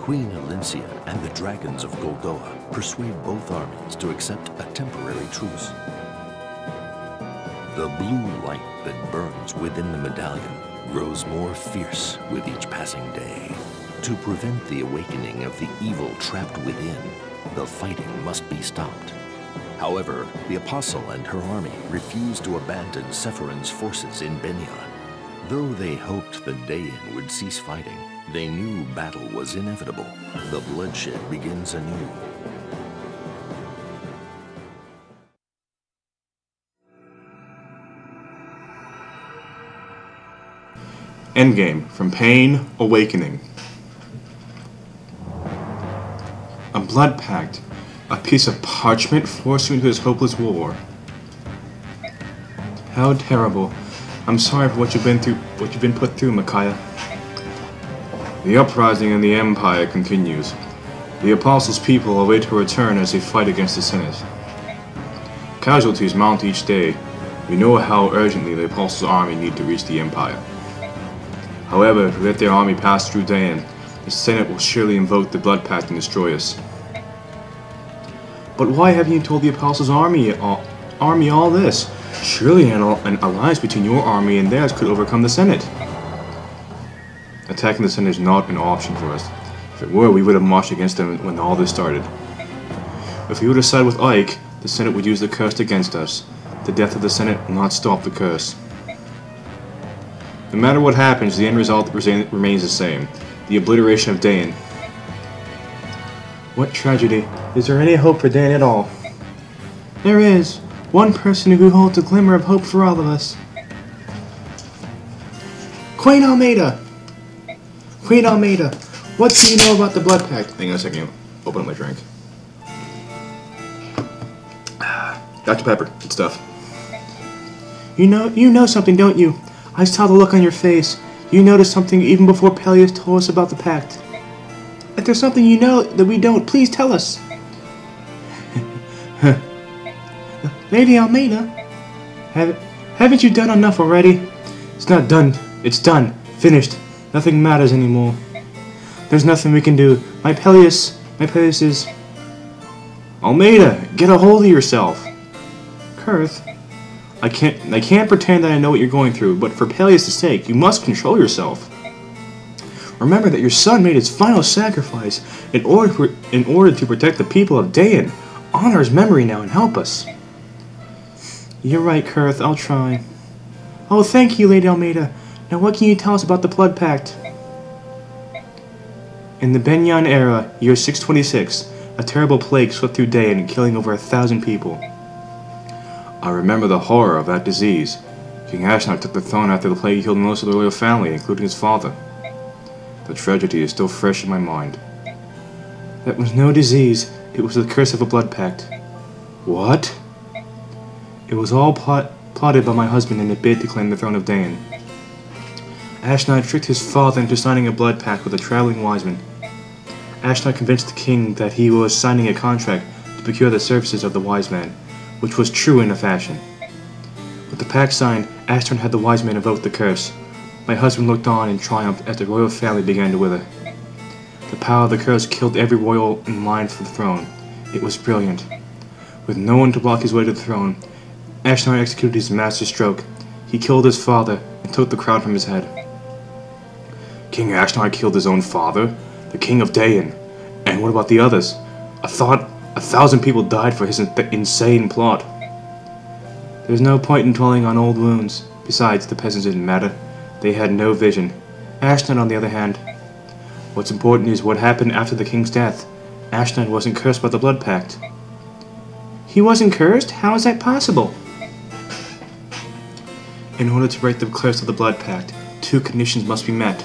Queen Alencia and the dragons of Golgoa persuade both armies to accept a temporary truce. The blue light that burns within the medallion grows more fierce with each passing day. To prevent the awakening of the evil trapped within, the fighting must be stopped. However, the Apostle and her army refuse to abandon Sephiron's forces in Benyan. Though they hoped the Daein would cease fighting, they knew battle was inevitable. The bloodshed begins anew. Endgame, From Pain, Awakening. A blood pact, a piece of parchment forced you into this hopeless war. How terrible. I'm sorry for what you've been put through, Micaiah. The uprising in the Empire continues. The Apostles' people await her return as they fight against the Senate. Casualties mount each day. We know how urgently the Apostles' army need to reach the Empire. However, to let their army pass through Daein, the Senate will surely invoke the Blood Pact and destroy us. But why haven't you told the Apostles' army all this? Surely an alliance between your army and theirs could overcome the Senate. Attacking the Senate is not an option for us. If it were, we would have marched against them when all this started. If we were to side with Ike, the Senate would use the curse against us. The death of the Senate will not stop the curse. No matter what happens, the end result remains the same. The obliteration of Daein. What tragedy. Is there any hope for Daein at all? There is. One person who holds a glimmer of hope for all of us. Queen Almedha! Queen Almedha, what do you know about the Blood Pact? Hang on a second, open up my drink. Dr. Pepper, good stuff. You know something, don't you? I saw the look on your face. You noticed something even before Peleus told us about the Pact. If there's something you know that we don't, please tell us. Lady Almedha, haven't you done enough already? It's not done. It's done. Finished. Nothing matters anymore. There's nothing we can do. My Peleus is... Almedha, get a hold of yourself. Kurth, I can't pretend that I know what you're going through, but for Peleus' sake, you must control yourself. Remember that your son made his final sacrifice in order to protect the people of Daein. Honor his memory now and help us. You're right, Kurth. I'll try. Oh, thank you, Lady Almedha. Now what can you tell us about the Blood Pact? In the Benyan era, year 626, a terrible plague swept through Daein, killing over 1,000 people. I remember the horror of that disease. King Ashnod took the throne after the plague killed most of the royal family, including his father. The tragedy is still fresh in my mind. That was no disease. It was the curse of a blood pact. What? It was all plotted by my husband in a bid to claim the throne of Daein. Ashnod tricked his father into signing a blood pact with a traveling wise man. Ashnod convinced the king that he was signing a contract to procure the services of the wise man, which was true in a fashion. With the pact signed, Ashnod had the wise man invoke the curse. My husband looked on in triumph as the royal family began to wither. The power of the curse killed every royal in line for the throne. It was brilliant. With no one to block his way to the throne, Ashnod executed his master stroke. He killed his father and took the crown from his head. King Ashnod killed his own father, the king of Daein. And what about the others? I thought 1,000 people died for his insane plot. There's no point in dwelling on old wounds. Besides, the peasants didn't matter. They had no vision. Ashnod, on the other hand. What's important is what happened after the king's death. Ashnod wasn't cursed by the blood pact. He wasn't cursed? How is that possible? In order to break the curse of the blood pact, 2 conditions must be met.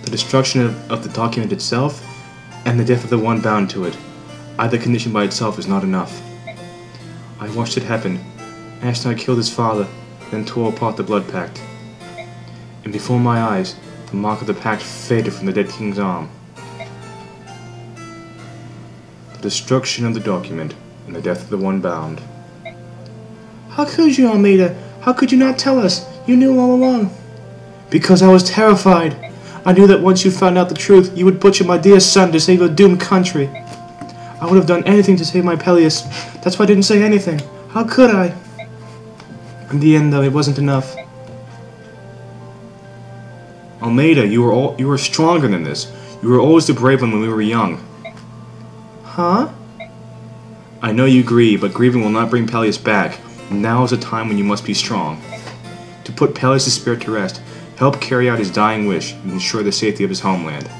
The destruction of the document itself, and the death of the one bound to it. Either condition by itself is not enough. I watched it happen. Ashnod killed his father, then tore apart the blood pact. And before my eyes, the mark of the pact faded from the dead king's arm. The destruction of the document, and the death of the one bound. How could you, Almedha? How could you not tell us? You knew all along. Because I was terrified. I knew that once you found out the truth, you would butcher my dear son to save a doomed country. I would have done anything to save my Peleus. That's why I didn't say anything. How could I? In the end, though, it wasn't enough. Almedha, you were stronger than this. You were always the brave one when we were young. Huh? I know you grieve, but grieving will not bring Peleus back. Now is a time when you must be strong. To put Peleus' spirit to rest, help carry out his dying wish, and ensure the safety of his homeland.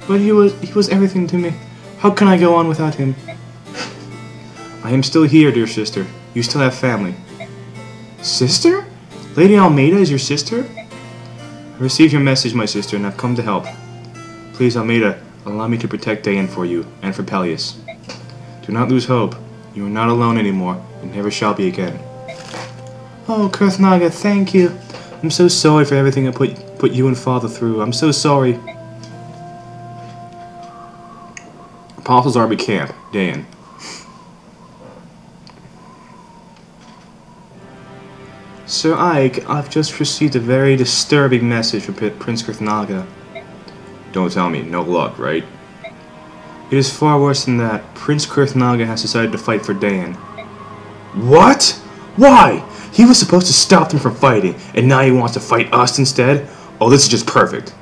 But he was everything to me. How can I go on without him? I am still here, dear sister. You still have family. Sister? Lady Almedha is your sister? I received your message, my sister, and I've come to help. Please, Almedha, allow me to protect Dayan for you, and for Peleus. Do not lose hope. You are not alone anymore, and never shall be again. Oh, Kurthnaga, thank you. I'm so sorry for everything I put you and Father through. I'm so sorry. Apostles Army Camp, Dayan. Sir Ike, I've just received a very disturbing message from Prince Kurthnaga. Don't tell me, no luck, right? It is far worse than that. Prince Kurthnaga has decided to fight for Dayan. What? Why? He was supposed to stop them from fighting, and now he wants to fight us instead? Oh, this is just perfect.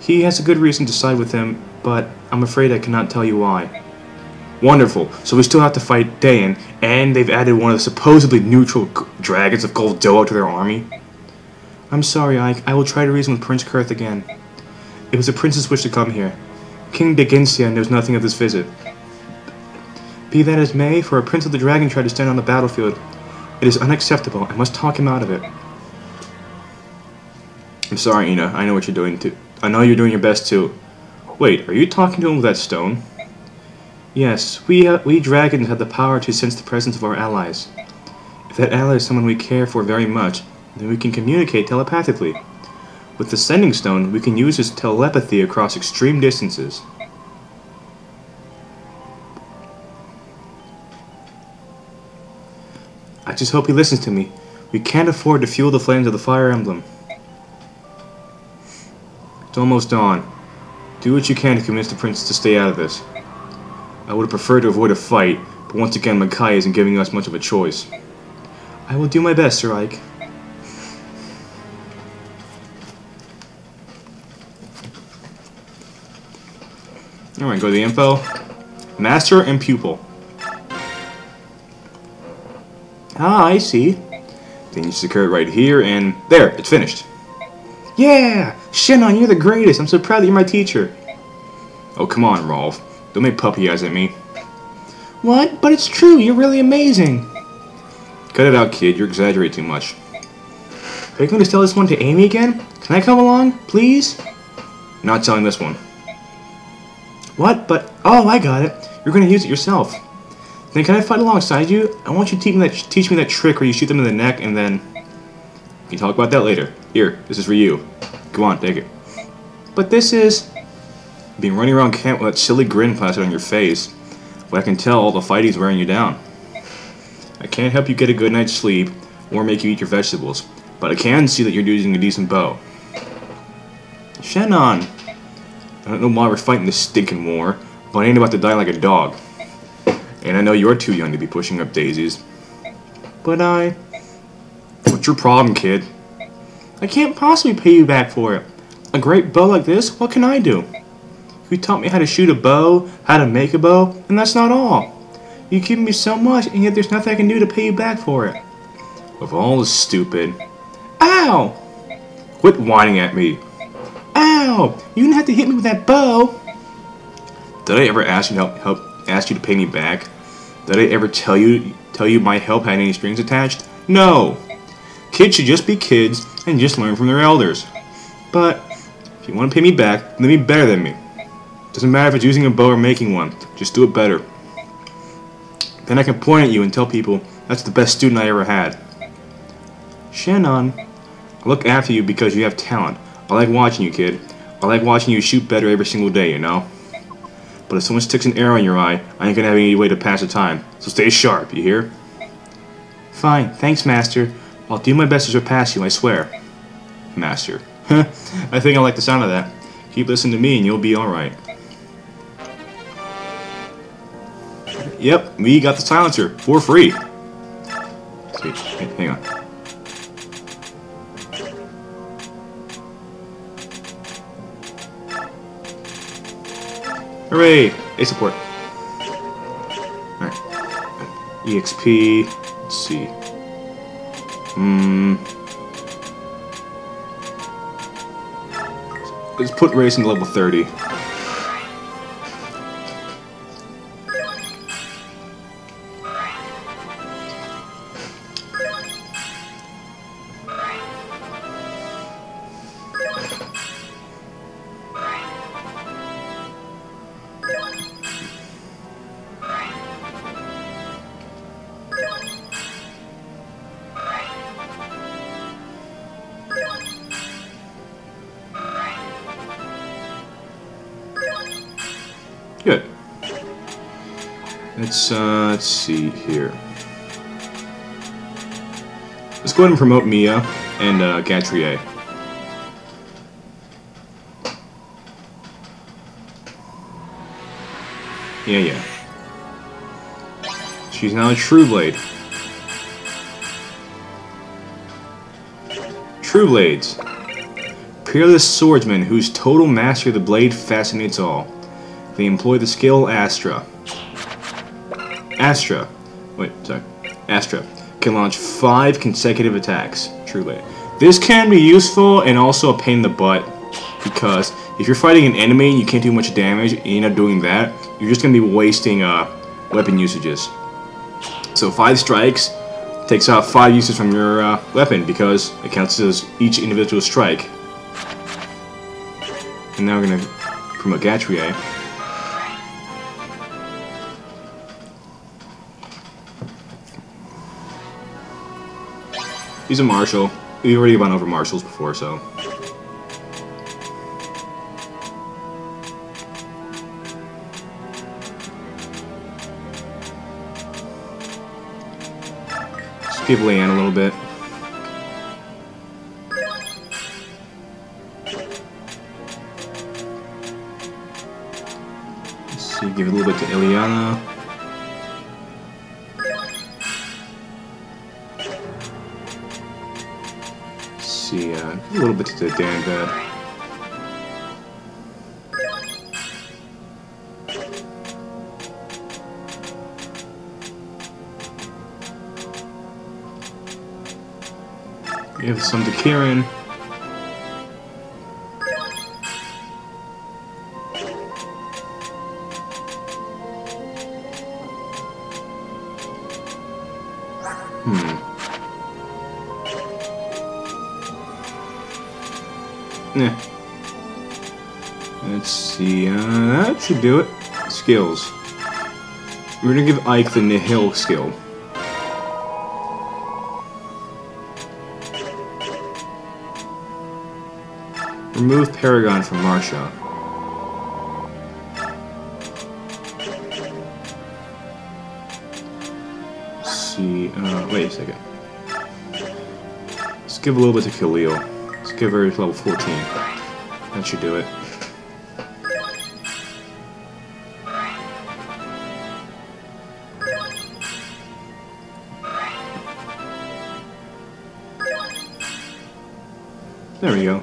He has a good reason to side with him, but I'm afraid I cannot tell you why. Wonderful. So we still have to fight Dayan, and they've added one of the supposedly neutral dragons of Goldoa to their army? I'm sorry, Ike. I will try to reason with Prince Kurth again. It was the prince's wish to come here. King Deginsia knows nothing of this visit. Be that as may, for a prince of the dragon tried to stand on the battlefield, it is unacceptable. I must talk him out of it. I'm sorry, Ina. I know what you're doing too. I know you're doing your best too. Wait, are you talking to him with that stone? Yes, we dragons have the power to sense the presence of our allies. If that ally is someone we care for very much, then we can communicate telepathically. With the sending stone, we can use his telepathy across extreme distances. I just hope he listens to me. We can't afford to fuel the flames of the Fire Emblem. It's almost dawn. Do what you can to convince the prince to stay out of this. I would have preferred to avoid a fight, but once again Makai isn't giving us much of a choice. I will do my best, Sir Ike. Alright, go to the info. Master and pupil. Ah, I see. Then you just occur right here, and there, it's finished. Yeah! Shannon, you're the greatest! I'm so proud that you're my teacher. Oh, come on, Rolf. Don't make puppy eyes at me. What? But it's true, you're really amazing. Cut it out, kid. You exaggerate too much. Are you going to tell this one to Amy again? Can I come along, please? Not telling this one. What? But, oh, I got it. You're going to use it yourself. Then can I fight alongside you? I want you to teach me that trick where you shoot them in the neck and then... We can talk about that later. Here, this is for you. Go on, take it. But this is... Being running around camp with that silly grin plastered on your face. But I can tell all the fighting's wearing you down. I can't help you get a good night's sleep or make you eat your vegetables, but I can see that you're using a decent bow. Shannon! I don't know why we're fighting this stinking war, but I ain't about to die like a dog. And I know you're too young to be pushing up daisies. But what's your problem, kid? I can't possibly pay you back for it. A great bow like this, what can I do? You taught me how to shoot a bow, how to make a bow, and that's not all. You've given me so much, and yet there's nothing I can do to pay you back for it. Of all the stupid... Ow! Quit whining at me. Ow! You didn't have to hit me with that bow. Did I ever ask you to pay me back? Did I ever tell you my help had any strings attached? No! Kids should just be kids and just learn from their elders. But if you want to pay me back, then be better than me. Doesn't matter if it's using a bow or making one, just do it better. Then I can point at you and tell people that's the best student I ever had. Shannon, I look after you because you have talent. I like watching you, kid. I like watching you shoot better every single day, you know? But if someone sticks an arrow in your eye, I ain't gonna have any way to pass the time. So stay sharp, you hear? Fine, thanks, Master. I'll do my best to surpass you, I swear. Master. I think I like the sound of that. Keep listening to me and you'll be alright. Yep, we got the silencer for free. Sweet. Hey, hang on. Hooray! A support. Alright. EXP. Let's see. Let's put racing to level 30. Good. Let's see here. Let's go ahead and promote Mia and Gatrier. Yeah. She's now a True Blade. True Blades. Peerless swordsmen whose total mastery of the blade fascinates all. They employ the skill Astra. Astra can launch 5 consecutive attacks. Truly. This can be useful and also a pain in the butt, because if you're fighting an enemy and you can't do much damage and you end up doing that, you're just going to be wasting weapon usages. So 5 strikes takes out 5 uses from your weapon, because it counts as each individual strike. And now we're going to promote Gatrier. He's a marshal. We've already gone over marshals before, so. Skip Leanne a little bit. Let's see, give it a little bit to Ileana. See, a little bit to the Danbad. Give some to Kieran. Yeah. Let's see, that should do it. Skills. We're gonna give Ike the Nihil skill. Remove Paragon from Marsha. Let's see, wait a second. Let's give a little bit to Khalil. Let's give her level 14. That should do it. There we go.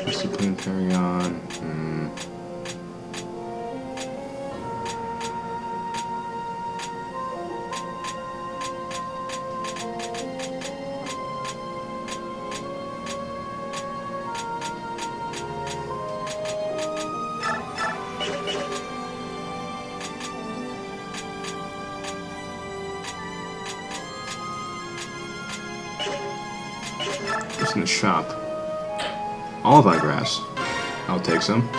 Discipline Paragon. What's in the shop? Olive grass. I'll take some.